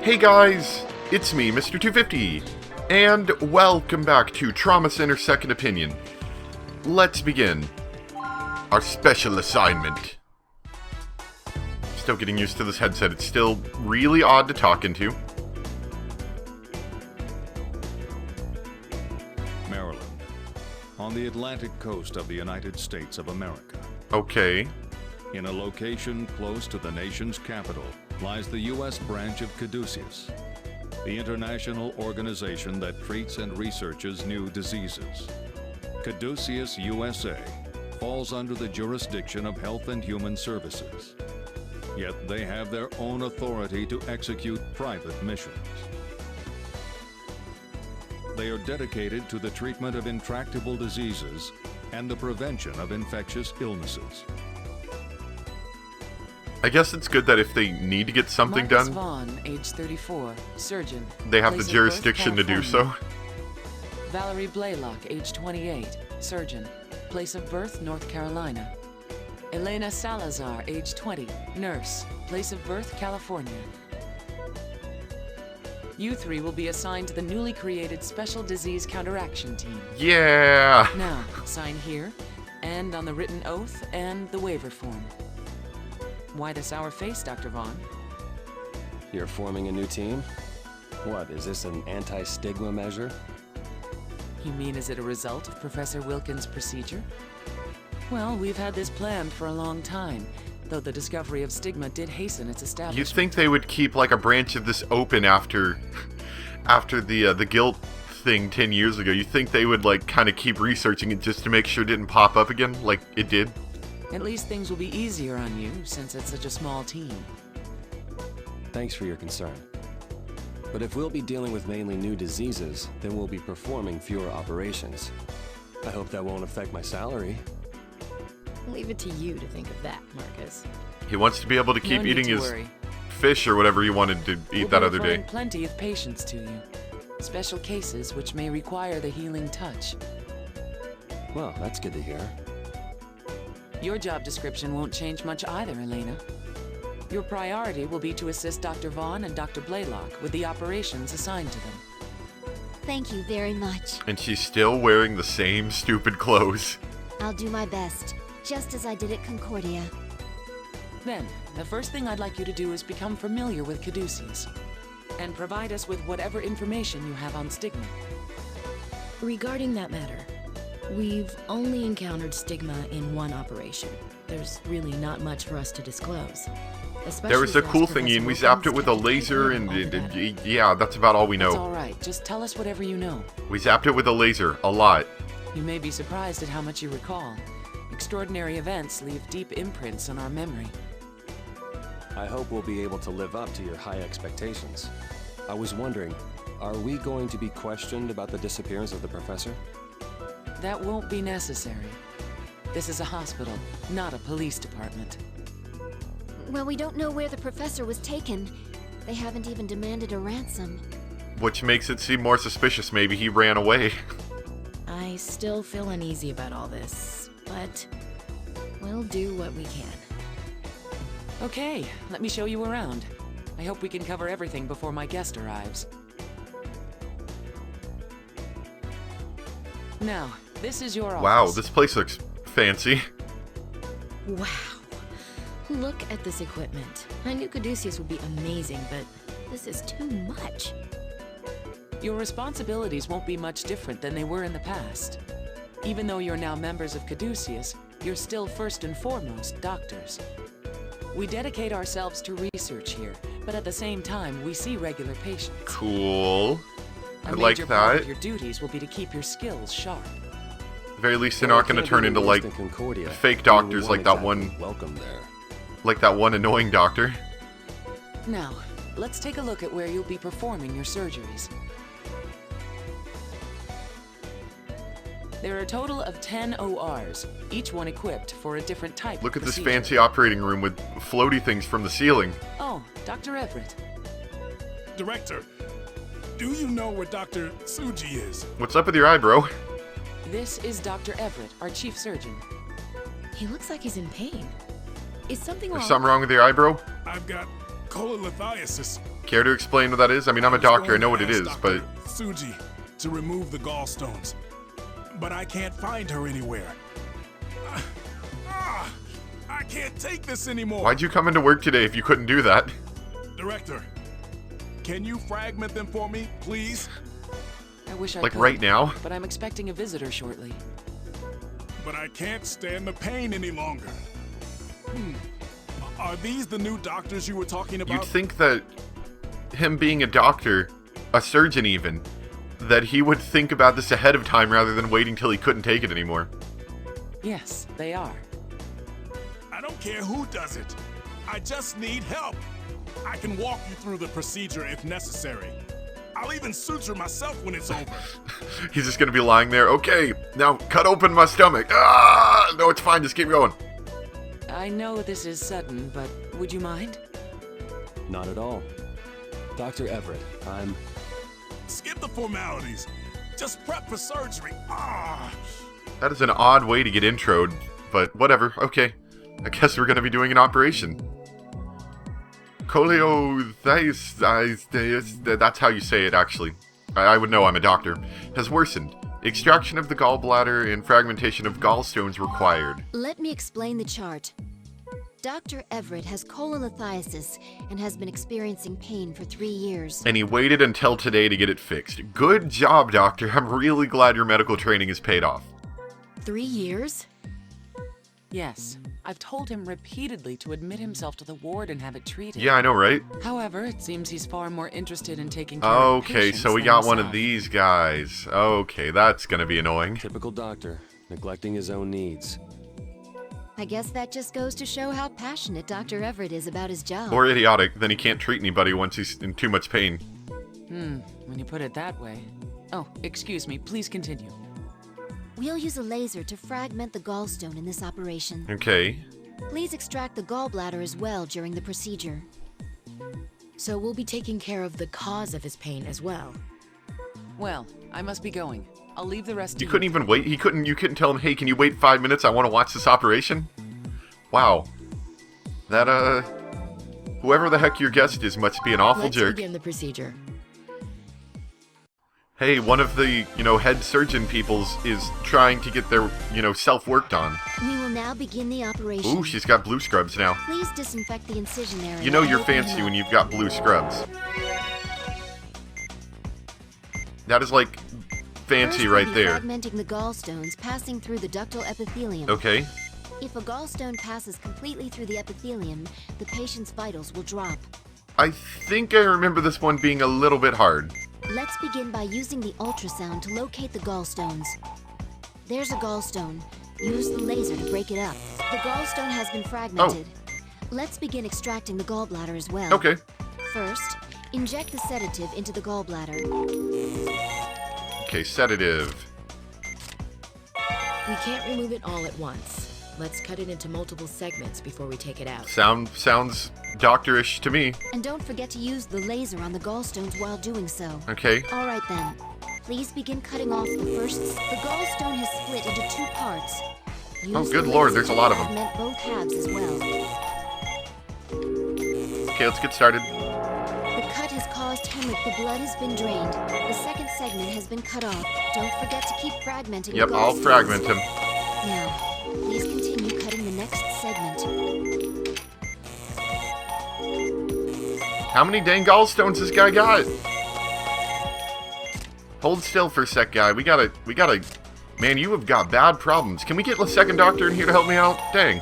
Hey guys, it's me, Mr. 250, and welcome back to Trauma Center Second Opinion. Let's begin our special assignment. Still getting used to this headset. It's still really odd to talk into. Maryland, on the Atlantic coast of the United States of America. Okay. In a location close to the nation's capital lies the U.S. branch of Caduceus, the international organization that treats and researches new diseases. Caduceus USA falls under the jurisdiction of Health and Human Services, yet they have their own authority to execute private missions. They are dedicated to the treatment of intractable diseases and the prevention of infectious illnesses. I guess it's good that if they need to get something Marcus done, Vaughn, age 34, surgeon. they have the Place of jurisdiction to birth, do so. California. Valerie Blaylock, age 28, surgeon. Place of birth, North Carolina. Elena Salazar, age 20, nurse. Place of birth, California. You three will be assigned to the newly created Special Disease Counteraction Team. Yeah! Now, sign here, and on the written oath and the waiver form. Why the sour face, Dr. Vaughn? You're forming a new team? What, is this an anti-stigma measure? You mean is it a result of Professor Wilkins' procedure? Well, we've had this planned for a long time, though the discovery of stigma did hasten its establishment. You'd think they would keep like a branch of this open after the guilt thing 10 years ago. You'd think they would like kind of keep researching it just to make sure it didn't pop up again like it did. At least things will be easier on you, since it's such a small team. Thanks for your concern. But if we'll be dealing with mainly new diseases, then we'll be performing fewer operations. I hope that won't affect my salary. Leave it to you to think of that, Marcus. He wants to be able to keep No need eating to his worry. fish or whatever he wanted to eat that We'll other be day. referring plenty of patients to you. Special cases which may require the healing touch. Well, that's good to hear. Your job description won't change much either, Elena. Your priority will be to assist Dr. Vaughn and Dr. Blaylock with the operations assigned to them. Thank you very much. And she's still wearing the same stupid clothes. I'll do my best, just as I did at Concordia. Then, the first thing I'd like you to do is become familiar with Caduceus, and provide us with whatever information you have on stigma. Regarding that matter, we've only encountered stigma in one operation. There's really not much for us to disclose. There was a cool Professor thingy and we Wilkins zapped it with a kept laser taking and all the data. yeah, that's about all we That's know. all right. Just tell us whatever you know. We zapped it with a laser, a lot. You may be surprised at how much you recall. Extraordinary events leave deep imprints on our memory. I hope we'll be able to live up to your high expectations. I was wondering, are we going to be questioned about the disappearance of the professor? That won't be necessary. This is a hospital, not a police department. Well, we don't know where the professor was taken. They haven't even demanded a ransom. Which makes it seem more suspicious. Maybe he ran away. I still feel uneasy about all this, but we'll do what we can. Okay, let me show you around. I hope we can cover everything before my guest arrives. Now, this is your office. Wow, this place looks fancy. Wow. Look at this equipment. I knew Caduceus would be amazing, but this is too much. Your responsibilities won't be much different than they were in the past. Even though you're now members of Caduceus, you're still first and foremost doctors. We dedicate ourselves to research here, but at the same time, we see regular patients. Cool. I A like major part that. of your duties will be to keep your skills sharp. At the very least, they're not going to turn into like fake doctors like that one, Welcome there. like that one annoying doctor. Now, let's take a look at where you'll be performing your surgeries. There are a total of 10 ORs, each one equipped for a different type Look of at this procedure. fancy operating room with floaty things from the ceiling. Oh, Dr. Everett. Director, do you know where Dr. Tsuji is? What's up with your eye, bro? This is Dr. Everett, our chief surgeon. He looks like he's in pain. Is something There's wrong? something wrong with your eye, bro? I've got cholelithiasis. Care to explain what that is? I mean, I'm a doctor, I know what it is, but... Suji, to remove the gallstones. But I can't find her anywhere. I can't take this anymore. Why'd you come into work today if you couldn't do that? Director, can you fragment them for me, please? I wish I Like could, right now? but I'm expecting a visitor shortly. But I can't stand the pain any longer. Are these the new doctors you were talking about? You'd think that him being a doctor, a surgeon even, that he would think about this ahead of time rather than waiting till he couldn't take it anymore. Yes, they are. I don't care who does it. I just need help. I can walk you through the procedure if necessary. I'll even suture myself when it's over. He's just gonna be lying there. Okay, now cut open my stomach. Ah! No, it's fine. Just keep going. I know this is sudden, but would you mind? Not at all. Dr. Everett, I'm... Skip the formalities. Just prep for surgery. That is an odd way to get introed, but whatever. Okay, I guess we're gonna be doing an operation. Cholelithiasis, that's how you say it, actually. I would know, I'm a doctor. Has worsened. Extraction of the gallbladder and fragmentation of gallstones required. Let me explain the chart. Dr. Everett has cholelithiasis and has been experiencing pain for 3 years. And he waited until today to get it fixed. Good job, doctor. I'm really glad your medical training has paid off. 3 years? Yes. I've told him repeatedly to admit himself to the ward and have it treated. Yeah, I know, right? However, it seems he's far more interested in taking care of Okay, patients so we than got one himself. of these guys. Okay, that's gonna be annoying. Typical doctor, neglecting his own needs. I guess that just goes to show how passionate Dr. Everett is about his job. Or idiotic, then he can't treat anybody once he's in too much pain. When you put it that way. Oh, excuse me, please continue. We'll use a laser to fragment the gallstone in this operation. Okay. Please extract the gallbladder as well during the procedure. So we'll be taking care of the cause of his pain as well. Well, I must be going. I'll leave the rest to You couldn't even wait? You couldn't tell him, hey, can you wait 5 minutes? I want to watch this operation? Wow. That, whoever the heck your guest is must be an awful Let's jerk. begin the procedure. Hey, one of the, head surgeon peoples is trying to get their, self worked on. We will now begin the operation. Ooh, she's got blue scrubs now. Please disinfect the incision area. You know and you're open fancy them when up. you've got blue scrubs. That is like fancy First, right we'll be there. fragmenting the gallstones passing through the ductal epithelium. Okay. If a gallstone passes completely through the epithelium, the patient's vitals will drop. I think I remember this one being a little bit hard. Let's begin by using the ultrasound to locate the gallstones. There's a gallstone. Use the laser to break it up. The gallstone has been fragmented. Let's begin extracting the gallbladder as well. Okay. First, inject the sedative into the gallbladder. Okay, sedative. We can't remove it all at once. Let's cut it into multiple segments before we take it out. Sounds doctorish to me. And don't forget to use the laser on the gallstones while doing so. Okay. All right then. Please begin cutting off the first. The gallstone has split into 2 parts. Use Oh, good the lord, laser there's a to lot of them. fragment both halves as well. Okay, let's get started. The cut has caused hemorrhage. The blood has been drained. The second segment has been cut off. Don't forget to keep fragmenting Yep, the I'll gallstones. fragment him. Now, please continue cutting the next segment. How many dang gallstones this guy got? Hold still for a sec, guy. We gotta... Man, you have got bad problems. Can we get the second doctor in here to help me out? Dang.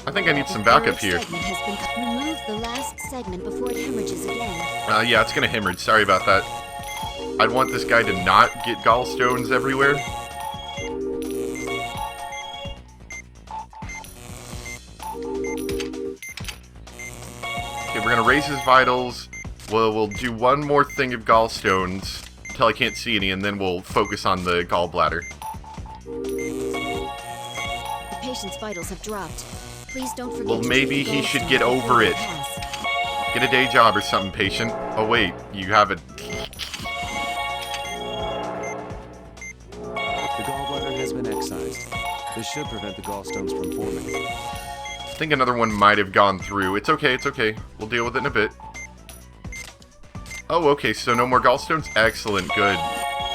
I think I need some backup here. The third segment has been cut. Remove the last segment before it hemorrhages again. Yeah, it's gonna hemorrhage. Sorry about that. I'd want this guy to not get gallstones everywhere. Okay, we're gonna raise his vitals. We'll do one more thing of gallstones until I can't see any, and then we'll focus on the gallbladder. The patient's vitals have dropped. Please don't forget Well, to maybe treat the he should gallstone get before over they it. pass. Get a day job or something, patient. Oh wait, you have a... The gallbladder has been excised. This should prevent the gallstones from forming. I think another one might have gone through. It's okay, it's okay. We'll deal with it in a bit. Oh, okay, so no more gallstones? Excellent, good.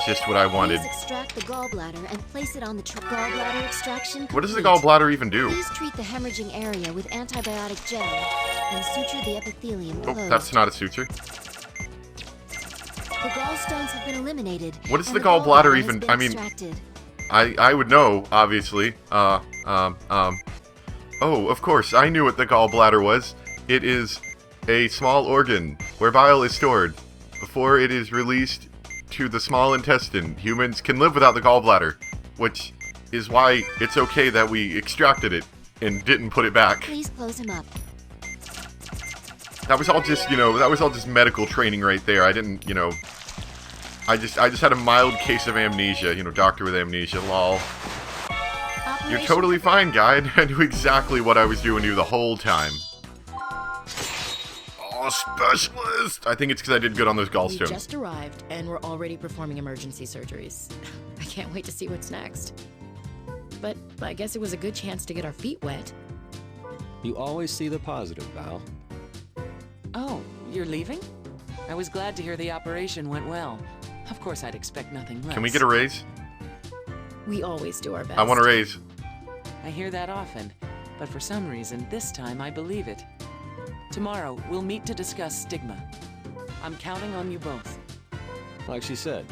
Just what I wanted. Please extract the gallbladder and place it on the gallbladder extraction complete. What does the gallbladder even do? Please treat the hemorrhaging area with antibiotic gel and suture the epithelium Oh, closed. that's not a suture. The gallstones have been eliminated. What is and the gallbladder has even- been I mean- extracted. I would know, obviously. Oh, of course, I knew what the gallbladder was. It is a small organ where bile is stored. Before it is released to the small intestine, humans can live without the gallbladder, which is why it's okay that we extracted it and didn't put it back. Please close him up. That was all just, that was all just medical training right there. I didn't, I just had a mild case of amnesia, doctor with amnesia, lol. You're totally fine, guide. I knew exactly what I was doing to you the whole time. Oh, specialist! I think it's because I did good on those We gallstones. just arrived, and we're already performing emergency surgeries. I can't wait to see what's next. But I guess it was a good chance to get our feet wet. You always see the positive, Val. Oh, you're leaving? I was glad to hear the operation went well. Of course, I'd expect nothing less. Can we get a raise? We always do our best. I want a raise. I hear that often, but for some reason, this time I believe it. Tomorrow, we'll meet to discuss stigma. I'm counting on you both. Like she said,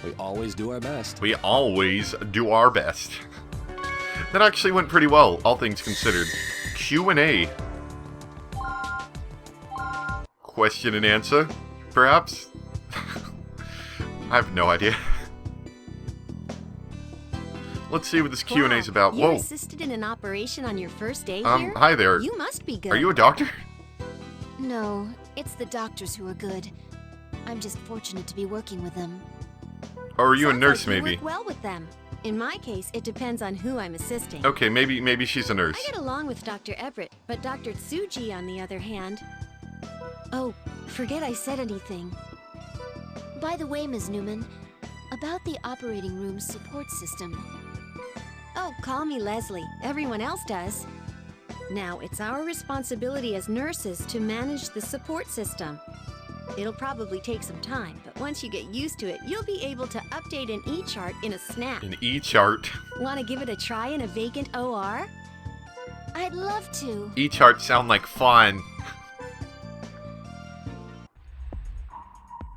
we always do our best. We always do our best. That actually went pretty well, all things considered. Q&A. Question and answer, perhaps? I have no idea. Let's see what this Q&A is about. You Whoa. assisted in an operation on your first day here? Hi there. You must be good. Are you a doctor? No, it's the doctors who are good. I'm just fortunate to be working with them. Or are you a Sounds nurse, like you maybe? work well with them. In my case, it depends on who I'm assisting. Okay, maybe she's a nurse. I get along with Dr. Everett, but Dr. Tsuji, on the other hand... Oh, forget I said anything. By the way, Ms. Newman, about the operating room's support system. Oh, call me Leslie. Everyone else does. Now, it's our responsibility as nurses to manage the support system. It'll probably take some time, but once you get used to it, you'll be able to update an E-chart in a snap. An E-chart. Want to give it a try in a vacant OR? I'd love to. E-charts sound like fun.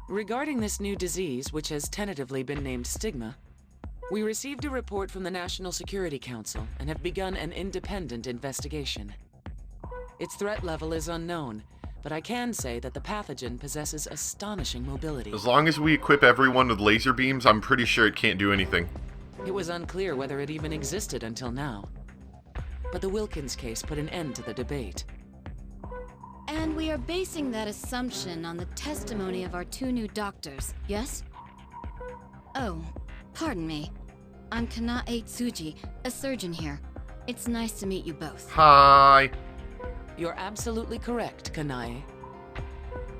Regarding this new disease, which has tentatively been named stigma, we received a report from the National Security Council and have begun an independent investigation. Its threat level is unknown, but I can say that the pathogen possesses astonishing mobility. As long as we equip everyone with laser beams, I'm pretty sure it can't do anything. It was unclear whether it even existed until now. But the Wilkins case put an end to the debate. And we are basing that assumption on the testimony of our two new doctors, yes? Oh, pardon me. I'm Kanae Tsuji, a surgeon here. It's nice to meet you both. Hi. You're absolutely correct, Kanae.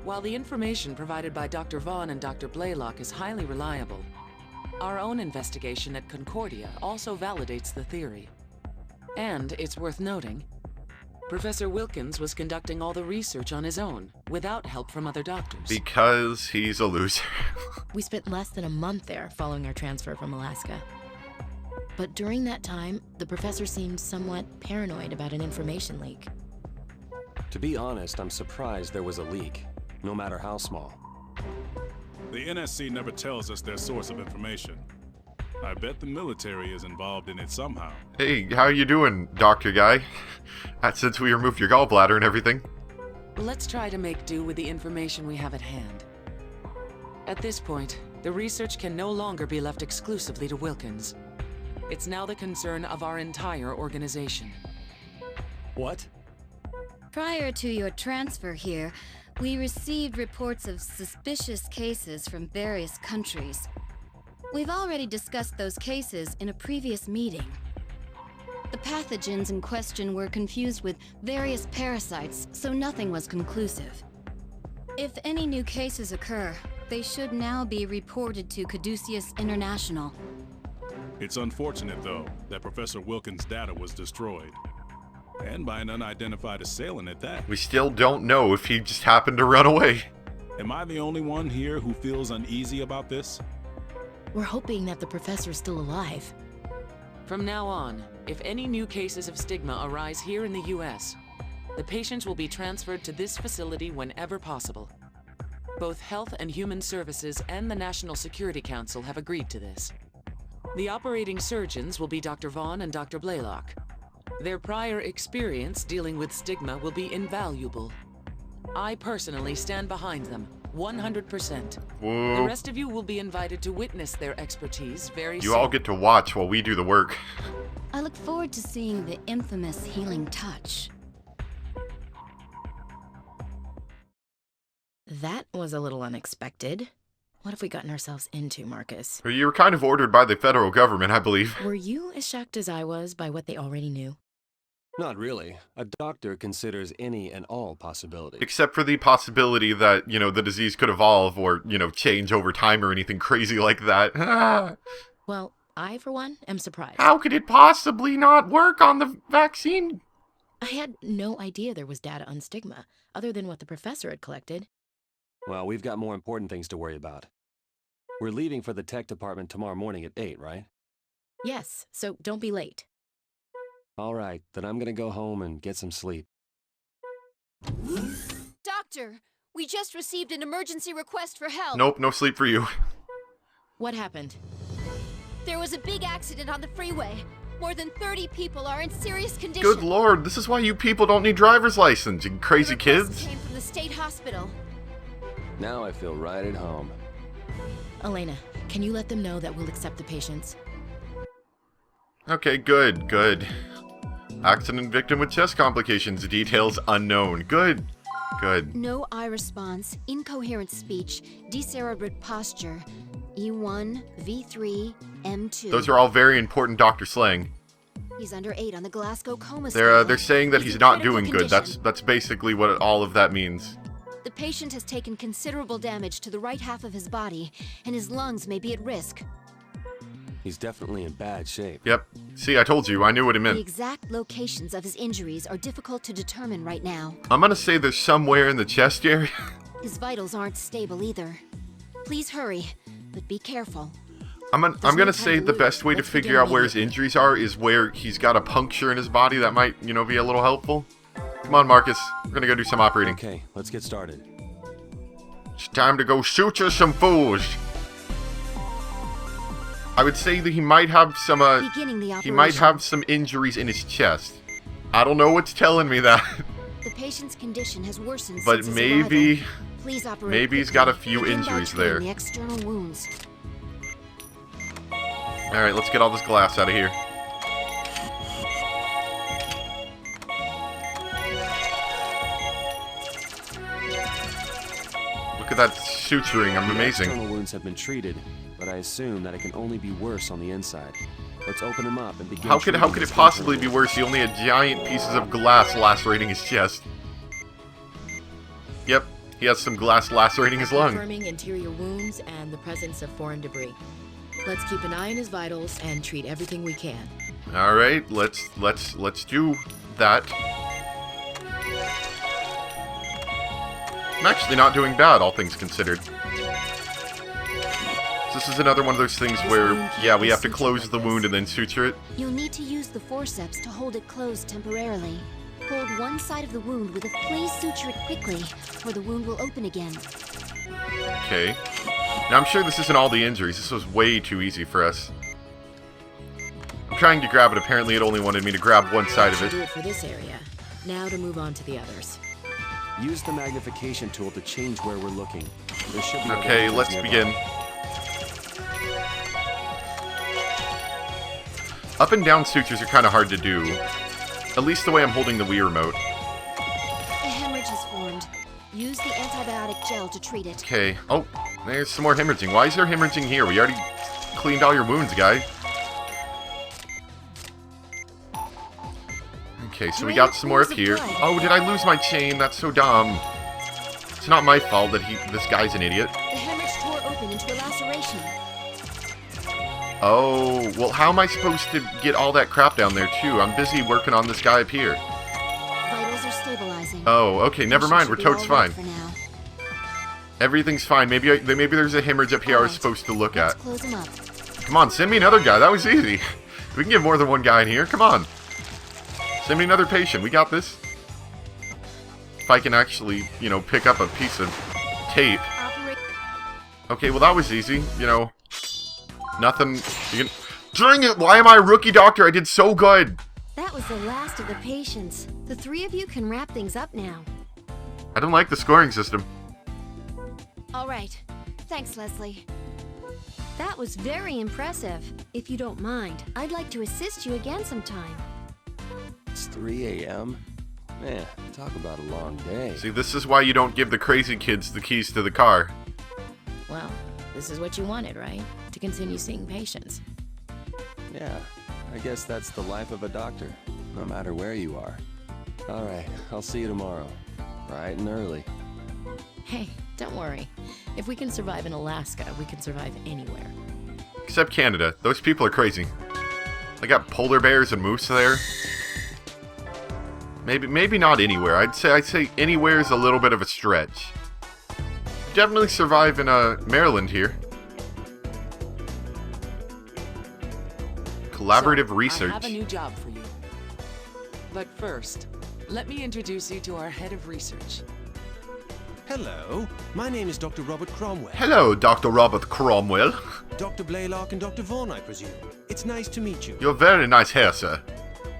While the information provided by Dr. Vaughn and Dr. Blaylock is highly reliable, our own investigation at Concordia also validates the theory. And it's worth noting, Professor Wilkins was conducting all the research on his own, without help from other doctors. Because he's a loser. We spent less than a month there following our transfer from Alaska. But during that time, the professor seemed somewhat paranoid about an information leak. To be honest, I'm surprised there was a leak, no matter how small. The NSC never tells us their source of information. I bet the military is involved in it somehow. Hey, how you doing, doctor guy? Since we removed your gallbladder and everything. Let's try to make do with the information we have at hand. At this point, the research can no longer be left exclusively to Wilkins. It's now the concern of our entire organization. What? Prior to your transfer here, we received reports of suspicious cases from various countries. We've already discussed those cases in a previous meeting. The pathogens in question were confused with various parasites, so nothing was conclusive. If any new cases occur, they should now be reported to Caduceus International. It's unfortunate, though, that Professor Wilkins' data was destroyed. And by an unidentified assailant at that. We still don't know if he just happened to run away. Am I the only one here who feels uneasy about this? We're hoping that the professor's still alive. From now on, if any new cases of stigma arise here in the U.S., the patients will be transferred to this facility whenever possible. Both Health and Human Services and the National Security Council have agreed to this. The operating surgeons will be Dr. Vaughn and Dr. Blaylock. Their prior experience dealing with stigma will be invaluable. I personally stand behind them, 100%. Whoa. The rest of you will be invited to witness their expertise very soon. You all get to watch while we do the work. I look forward to seeing the infamous healing touch. That was a little unexpected. What have we gotten ourselves into, Marcus? You were kind of ordered by the federal government, I believe. Were you as shocked as I was by what they already knew? Not really. A doctor considers any and all possibilities. Except for the possibility that, the disease could evolve or, change over time or anything crazy like that. Well, I, for one, am surprised. How could it possibly not work on the vaccine? I had no idea there was data on stigma, other than what the professor had collected. Well, we've got more important things to worry about. We're leaving for the tech department tomorrow morning at 8, right? Yes, so don't be late. All right, then I'm gonna go home and get some sleep. Doctor, we just received an emergency request for help. Nope, no sleep for you. What happened? There was a big accident on the freeway. More than 30 people are in serious condition. Good lord, this is why you people don't need driver's license, you crazy The request kids. came from the state hospital. Now I feel right at home. Elena, can you let them know that we'll accept the patients? Okay, good. Accident victim with chest complications, details unknown. Good. No eye response, incoherent speech, decerebrate posture, E1, V3, M2. Those are all very important doctor slang. He's under 8 on the Glasgow coma They're scale. saying that he's in not critical doing good. condition. That's basically what all of that means. The patient has taken considerable damage to the right half of his body, and his lungs may be at risk. He's definitely in bad shape. Yep. See, I told you. I knew what it The meant. exact locations of his injuries are difficult to determine right now. I'm gonna say there's somewhere in the chest area. His vitals aren't stable either. Please hurry, but be careful. I'm no gonna time say to the lose. best way to Let's begin figure out where his immediately. injuries are is where he's got a puncture in his body that might, be a little helpful. Come on, Marcus. We're gonna go do some operating. Okay, let's get started. It's time to go suture some fools. I would say that he might have some, Beginning the he operation. might have some injuries in his chest. I don't know what's telling me that, The patient's condition has worsened but since his maybe, arrival. Please operate maybe he's quickly. got a few Begin by injuries treating there. The external wounds. Alright, let's get all this glass out of here. Look at that suturing, I'm The amazing. external wounds have been treated, but I assume that it can only be worse on the inside. Let's open him up and begin. How could treating it this possibly be internal worse? He only had giant pieces of glass lacerating his chest. Yep, he has some glass lacerating his lung. Confirming interior wounds and the presence of foreign debris. Let's keep an eye on his vitals and treat everything we can. All right, let's do that. I'm actually not doing bad, all things considered. This is another one of those things where, yeah, we have to close the wound and then suture it. You'll need to use the forceps to hold it closed temporarily. Hold one side of the wound with a please suture it quickly, or the wound will open again. Okay. Now, I'm sure this isn't all the injuries. This was way too easy for us. I'm trying to grab it. Apparently, it only wanted me to grab one side of Should do it. it for this area. Now to move on to the others. Use the magnification tool to change where we're looking. There should be Okay, other let's nearby. begin. Up and down sutures are kind of hard to do. At least the way I'm holding the Wii remote. A hemorrhage has formed. Use the antibiotic gel to treat it. Okay. Oh, there's some more hemorrhaging. Why is there hemorrhaging here? We already cleaned all your wounds, guy. Okay, so we got some more up here. Oh, did I lose my chain? That's so dumb. It's not my fault that this guy's an idiot. The hemorrhage tore open into a laceration. Oh, well, how am I supposed to get all that crap down there, too? I'm busy working on this guy up here. Vitals are stabilizing. Oh, okay, never mind. We're totes fine. For now. Everything's fine. Maybe there's a hemorrhage up here I was supposed to look at. Close him up. Come on, send me another guy. That was easy. We can get more than one guy in here. Come on. Send me another patient. We got this. If I can actually, you know, pick up a piece of tape. Okay, well, that was easy. You know, nothing. You can... Dang it! Why am I a rookie doctor? I did so good. That was the last of the patients. The three of you can wrap things up now. I don't like the scoring system. All right. Thanks, Leslie. That was very impressive. If you don't mind, I'd like to assist you again sometime. It's 3 a.m.? Man, talk about a long day. See, this is why you don't give the crazy kids the keys to the car. Well, this is what you wanted, right? To continue seeing patients. Yeah, I guess that's the life of a doctor, no matter where you are. Alright, I'll see you tomorrow. Bright and early. Hey, don't worry. If we can survive in Alaska, we can survive anywhere. Except Canada. Those people are crazy. They got polar bears and moose there. Maybe not anywhere. I'd say anywhere is a little bit of a stretch. Definitely survive in Maryland here. Collaborative research. I have a new job for you. But first, let me introduce you to our head of research. Hello, my name is Dr. Robert Cromwell. Hello, Dr. Robert Cromwell. Dr. Blaylock and Dr. Vaughn, I presume. It's nice to meet you. You're very nice hair, sir.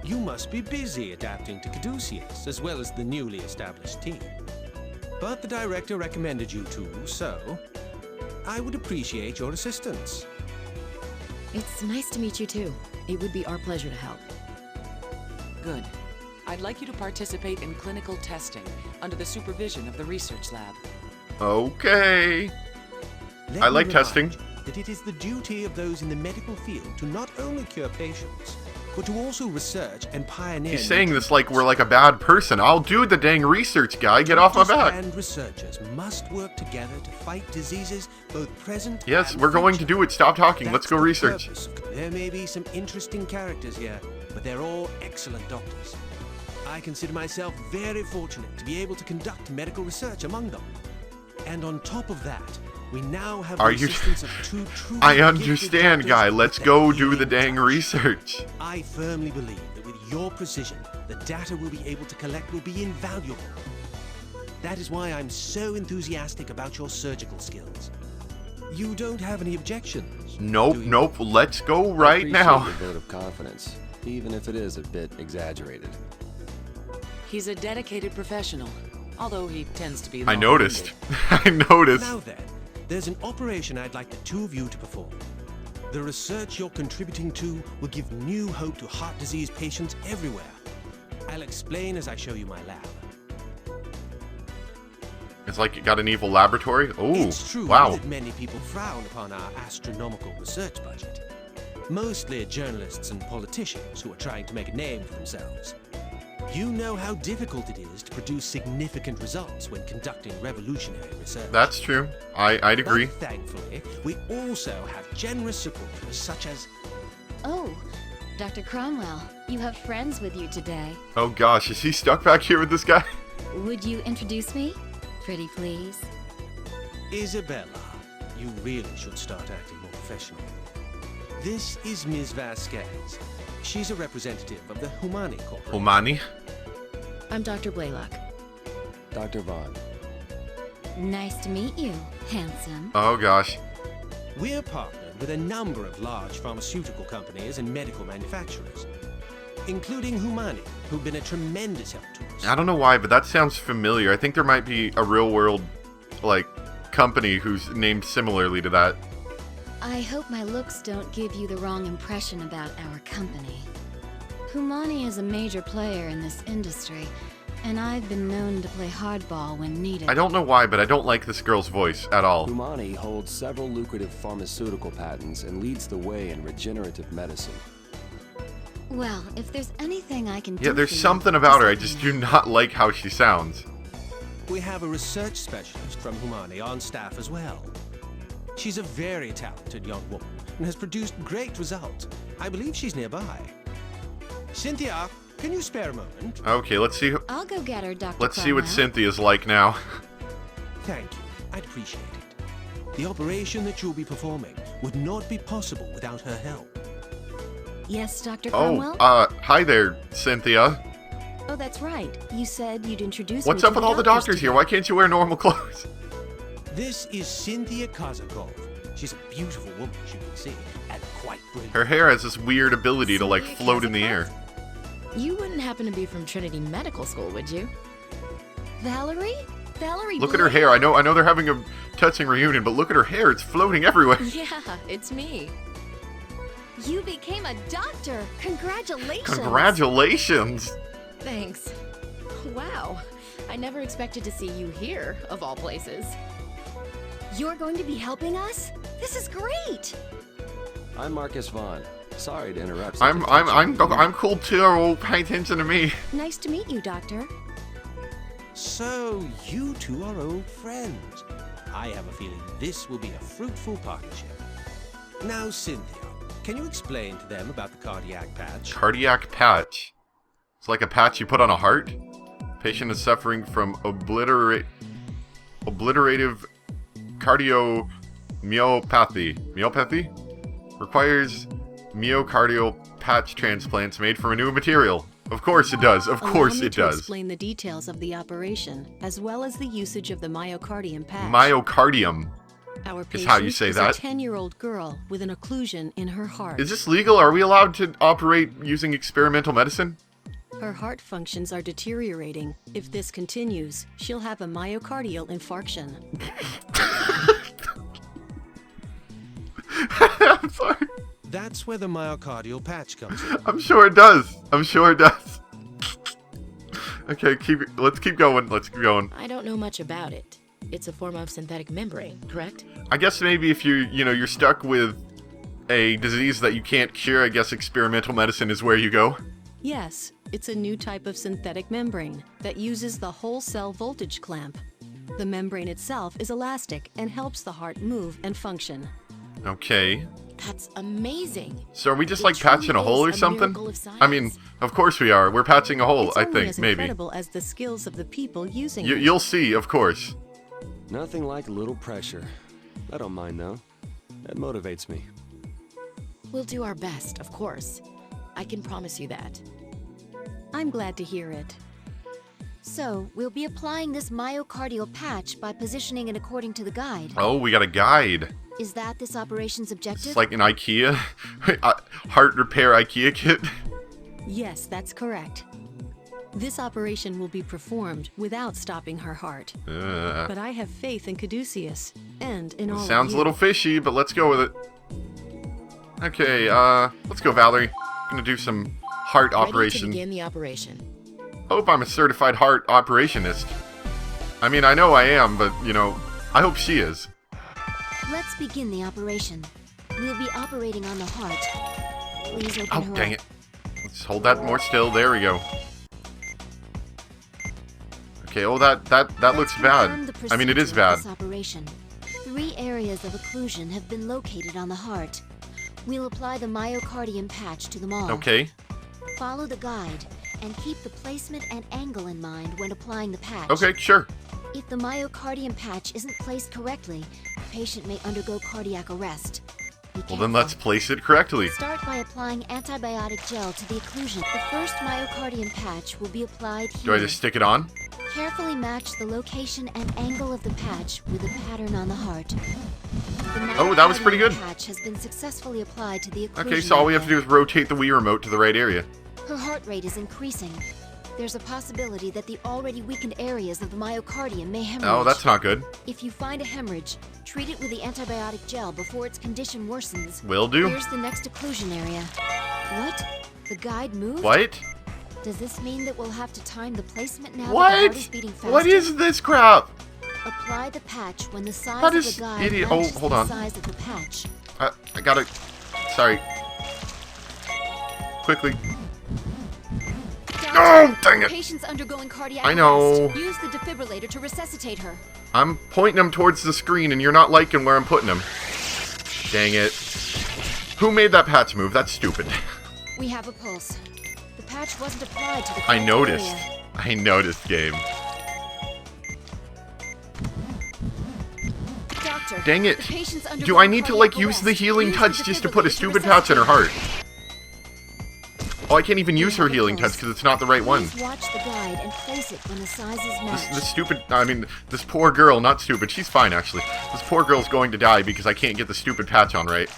You must be busy adapting to Caduceus, as well as the newly established team. But the director recommended you to, so I would appreciate your assistance. It's nice to meet you too. It would be our pleasure to help. Good. I'd like you to participate in clinical testing under the supervision of the research lab. Okay. Let I me like remind testing. you that it is the duty of those in the medical field to not only cure patients, but to also research and pioneer. He's saying this like we're like a bad person. I'll do the dang research, guy. Get off my back. And researchers must work together to fight diseases both present Yes, and we're going to future. do it. Stop talking. Let's That's go the research. purpose. There may be some interesting characters here, but they're all excellent doctors. I consider myself very fortunate to be able to conduct medical research among them. And on top of that, we now have Are the you- assistance of two truly I gifted understand, doctors guy. with Let's their go do healing the dang touch. research. I firmly believe that with your precision, the data we'll be able to collect will be invaluable. That is why I'm so enthusiastic about your surgical skills. You don't have any objections? Nope, do you? nope. Let's go I right appreciate now. your vote of confidence, even if it is a bit exaggerated. He's a dedicated professional, although he tends to be I noticed. I noticed. Now then, there's an operation I'd like the two of you to perform. The research you're contributing to will give new hope to heart disease patients everywhere. I'll explain as I show you my lab. It's like it got an evil laboratory. Oh, It's true wow. that many people frown upon our astronomical research budget. Mostly journalists and politicians who are trying to make a name for themselves. You know how difficult it is to produce significant results when conducting revolutionary research. That's true. I'd agree. But thankfully, we also have generous supporters such as... Oh, Dr. Cromwell, you have friends with you today. Oh gosh, is he stuck back here with this guy? Would you introduce me? Pretty please. Isabella. You really should start acting more professional. This is Ms. Vasquez. She's a representative of the Humani Corporation. Omani? I'm Dr. Blaylock. Dr. Vaughn. Nice to meet you, handsome. Oh gosh. We're partnered with a number of large pharmaceutical companies and medical manufacturers, including Humani, who've been a tremendous help to us. I don't know why, but that sounds familiar. I think there might be a real world, like, company who's named similarly to that. I hope my looks don't give you the wrong impression about our company. Humani is a major player in this industry, and I've been known to play hardball when needed. I don't know why, but I don't like this girl's voice at all. Humani holds several lucrative pharmaceutical patents and leads the way in regenerative medicine. Well, if there's anything I can do Yeah, there's for you, something about her. I let me just know. do not like how she sounds. We have a research specialist from Humani on staff as well. She's a very talented young woman and has produced great results. I believe she's nearby. Cynthia, can you spare a moment? Okay, let's see. I'll go get her, Dr. Let's see what Cromwell. Cynthia's like now. Thank you. I'd appreciate it. The operation that you'll be performing would not be possible without her help. Yes, Dr. Oh, Cromwell? hi there, Cynthia. Oh, that's right. You said you'd introduce What's me up to with all the doctors here? today. Why can't you wear normal clothes? This is Cynthia Kozakov. She's a beautiful woman, as you can see, and quite brilliant. Her hair has this weird ability to, like, float in the air. You wouldn't happen to be from Trinity Medical School, would you? Valerie? Valerie Look at her hair. I know they're having a touching reunion, but look at her hair. It's floating everywhere. Yeah, it's me. You became a doctor! Congratulations! Congratulations. Thanks. Wow. I never expected to see you here, of all places. You're going to be helping us? This is great! I'm Marcus Vaughn. Sorry to interrupt. I'm cool too. Oh, pay attention to me. Nice to meet you, Doctor. So, you two are old friends. I have a feeling this will be a fruitful partnership. Now, Cynthia, can you explain to them about the cardiac patch? Cardiac patch. It's like a patch you put on a heart. Patient is suffering from obliterative cardiomyopathy. Myopathy? Requires myocardial patch transplants made from a new material. Of course it does. Of course it does. Explain the details of the operation, as well as the usage of the myocardium patch. Myocardium. Our is patient how you say is that. a 10-year-old girl with an occlusion in her heart. Is this legal? Are we allowed to operate using experimental medicine? Her heart functions are deteriorating. If this continues, she'll have a myocardial infarction. I'm sorry. That's where the myocardial patch comes in. I'm sure it does. I'm sure it does. Okay, let's keep going. Let's keep going. I don't know much about it. It's a form of synthetic membrane, correct? I guess maybe if you're stuck with a disease that you can't cure, I guess experimental medicine is where you go. Yes, it's a new type of synthetic membrane that uses the whole cell voltage clamp. The membrane itself is elastic and helps the heart move and function. Okay. That's amazing. So are we just It like patching truly a hole or is a something? miracle of I mean, science. of course we are. We're patching a hole, It's I only think, as maybe. incredible as the skills of the people using it. You'll see, of course. Nothing like a little pressure. I don't mind though. That motivates me. We'll do our best, of course. I can promise you that. I'm glad to hear it. So, we'll be applying this myocardial patch by positioning it according to the guide. Oh, we got a guide. Is that this operation's objective? It's like an IKEA heart repair IKEA kit. Yes, that's correct. This operation will be performed without stopping her heart. But I have faith in Caduceus, and in all of Sounds a you. little fishy, but let's go with it. Okay, let's go, Valerie. Gonna do some heart Ready to operation. begin the operation. Hope I'm a certified heart operationist. I mean, I know I am, but, I hope she is. Let's begin the operation. We'll be operating on the heart. Please open Oh, her dang up. it. Let's hold that more still. There we go. Okay, oh, that looks Let's bad. confirm the I mean, it is procedure of bad. This operation. 3 areas of occlusion have been located on the heart. We'll apply the myocardium patch to them all. Okay. Follow the guide and keep the placement and angle in mind when applying the patch. Okay, sure. If the myocardium patch isn't placed correctly, the patient may undergo cardiac arrest. Be Well, then careful. let's place it correctly. Start by applying antibiotic gel to the occlusion. The first myocardium patch will be applied here. Do I just stick it on? Carefully match the location and angle of the patch with the pattern on the heart. The Oh, that was pretty good. myocardium patch has been successfully applied to the occlusion Okay, so all we have to do area. is rotate the Wii remote to the right area. Her heart rate is increasing. There's a possibility that the already weakened areas of the myocardium may hemorrhage. Oh, that's not good. If you find a hemorrhage, treat it with the antibiotic gel before its condition worsens. Will do. Here's the next occlusion area. What? The guide moved? What? Does this mean that we'll have to time the placement now that the heart is What? beating faster? What is this crap? Apply the patch when the size That of is the guide idiot- matches oh, hold the on. size of the patch. I gotta... Sorry. Quickly. Oh, dang it! Patient's undergoing cardiac I know. arrest. Use the defibrillator to resuscitate her. I'm pointing them towards the screen and you're not liking where I'm putting them. Dang it. Who made that patch move? That's stupid. We have a pulse. The patch wasn't applied to the I correct noticed. area. I noticed, game. Doctor, Dang it. the patient's Do undergoing I need to, like, cardiac use the arrest. healing Use touch the just to put a defibrillator stupid patch in her resuscitate heart? Oh, I can't even use her healing touch because it's not the right one. Please watch the guide and place it when the sizes match. This stupid, I mean, this poor girl, not stupid, she's fine actually. This poor girl's going to die because I can't get the stupid patch on right.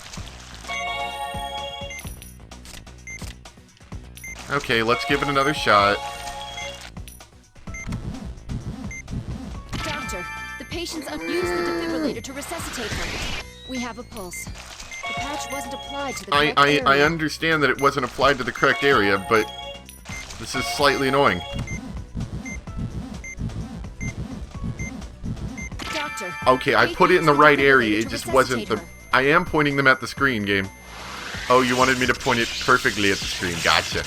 Okay, let's give it another shot. Doctor, the patient's use the defibrillator to resuscitate her. We have a pulse. The patch wasn't applied to the correct area. I understand that it wasn't applied to the correct area, but this is slightly annoying. Doctor, Okay, I put it in the right area, it just wasn't the... I am pointing them at the screen, game. Oh, you wanted me to point it perfectly at the screen, gotcha.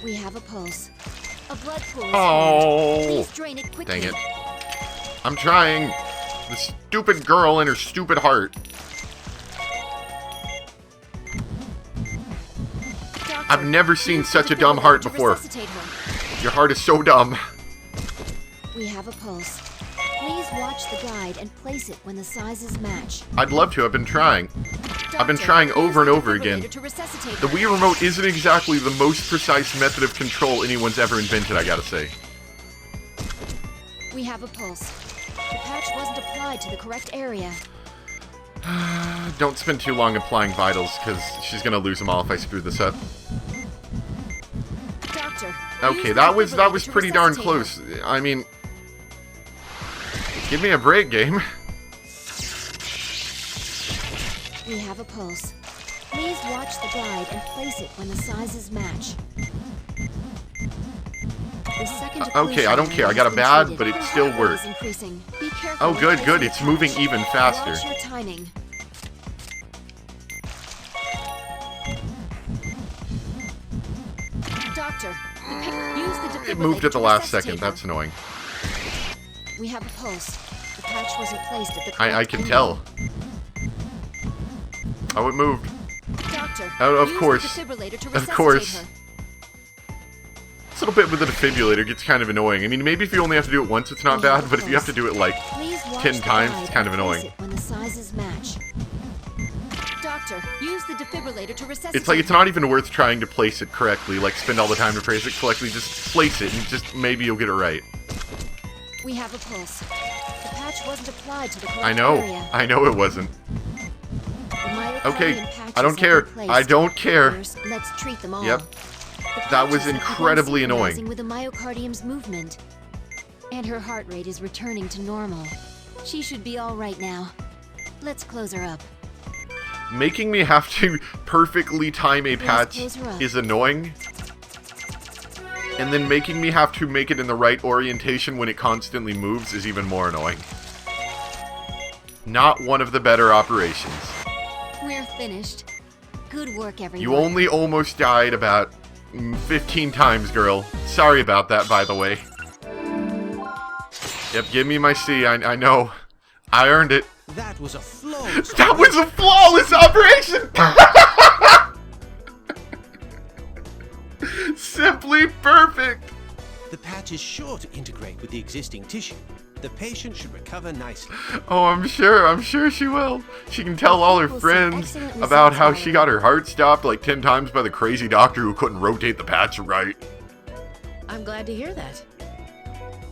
We have a pulse. A blood pool is Oh, formed. Please drain it quickly. dang it. I'm trying. The stupid girl and her stupid heart. Doctor, I've never seen use the such a dumb heart defibrillator to before. resuscitate her. Your heart is so dumb. We have a pulse. Please watch the guide and place it when the sizes match. I'd love to, I've been trying. I've been trying over and over again. The Wii Remote isn't exactly the most precise method of control anyone's ever invented, I gotta say. We have a pulse. The patch wasn't applied to the correct area. Don't spend too long applying vitals, because she's gonna lose them all if I screw this up. Doctor, Okay, that was pretty darn close. I mean... Give me a break, game. We have a pulse. Please watch the guide and place it when the sizes match. The second Okay, I don't care. I got a bad, but it still worked. Be careful Oh, when good, placing good. the It's moving patch. even faster. Watch your timing. Doctor, use the defibrillator It moved at the to last resuscitate second. her. That's annoying. We have a pulse. The patch wasn't placed at the correct I can angle. tell. Oh, it moved. Doctor, Oh, of use the course. defibrillator to Of resuscitate course. her. This little bit with the defibrillator gets kind of annoying. I mean, maybe if you only have to do it once, it's not bad, but if you have to do it, like, Please watch 10 the times, guide it's kind of and place annoying. it when the sizes match. Doctor, use the defibrillator to resuscitate. It's like, it's not even worth trying to place it correctly, like, spend all the time to place it correctly. Just place it, and just maybe you'll get it right. We have a pulse. The patch wasn't applied to the correct I know. area. I know it wasn't. The myocardium Okay, patches I don't have care. been placed. I don't care. First, let's treat them all. Yep. The That was patches have incredibly begun annoying. synchronizing with the myocardium's movement. And her heart rate is returning to normal. She should be all right now. Let's close her up. Making me have to perfectly time a patch close her up. is annoying. And then making me have to make it in the right orientation when it constantly moves is even more annoying. Not one of the better operations. We're finished. Good work, everyone. You only almost died about 15 times, girl. Sorry about that, by the way. Yep, give me my C. I know. I earned it. That was a flawless That was a flawless operation! Simply perfect! The patch is sure to integrate with the existing tissue. The patient should recover nicely. Oh, I'm sure she will. She can tell all her We'll see friends excellent about results how right she away. got her heart stopped like 10 times by the crazy doctor who couldn't rotate the patch right. I'm glad to hear that.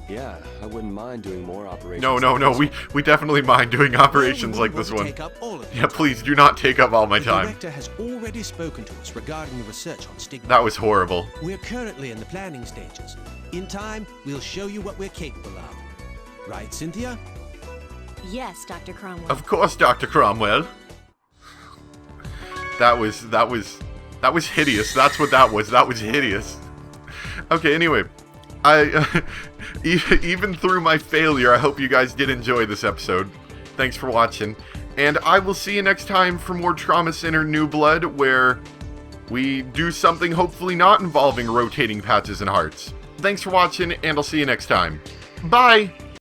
Yeah, I wouldn't mind doing more operations. No, like this we definitely mind doing operations Well, like we this won't one. Take up all of Yeah, your please do not take up all my The time. director has already spoken to us regarding the research on stigma. That was horrible. We're currently in the planning stages. In time, we'll show you what we're capable of. Right, Cynthia? Yes, Dr. Cromwell. Of course, Dr. Cromwell. That was hideous. That's what that was. That was hideous. Okay, anyway. Even through my failure, I hope you guys did enjoy this episode. Thanks for watching. And I will see you next time for more Trauma Center New Blood, where we do something hopefully not involving rotating patches and hearts. Thanks for watching, and I'll see you next time. Bye!